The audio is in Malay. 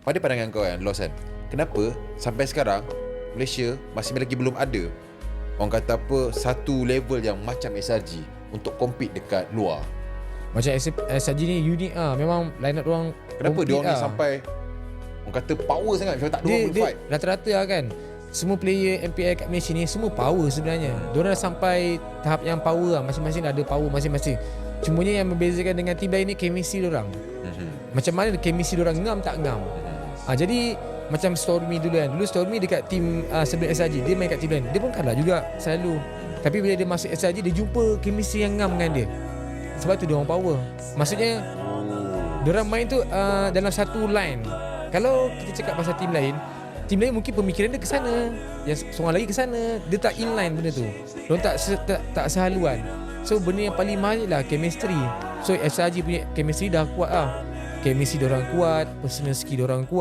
pada pandangan kau kan, Los kan, kenapa sampai sekarang Malaysia masih lagi belum ada orang kata apa, satu level yang macam SRG untuk compete dekat luar? Macam SRG ni unik memang line up diorang Kenapa diorang ni sampai orang kata power sangat, macam tak ada orang boleh fight? Rata-rata kan, semua player MPL kat Malaysia ni semua power sebenarnya. Diorang dah sampai tahap yang power masing-masing dah ada power masing-masing. Cumanya yang membezakan dengan tim lain ni chemistry diorang. Macam mana chemistry diorang, ngam tak ngam. Jadi macam Stormy dulu kan, dulu Stormy dekat tim sebelum SRG, dia main kat tim lain, dia pun kalah juga selalu. Tapi bila dia masuk SRG, dia jumpa chemistry yang ngam dengan dia. Sebab tu diorang power. Maksudnya diorang main tu dalam satu line. Kalau kita cakap pasal tim lain mungkin pemikiran dia ke sana, yang seorang lagi ke sana, dia tak inline benda tu. Diorang tak sehaluan. So benda yang paling mahal lah chemistry. So SRG punya chemistry dah kuat Chemistry diorang kuat, personal skill diorang kuat.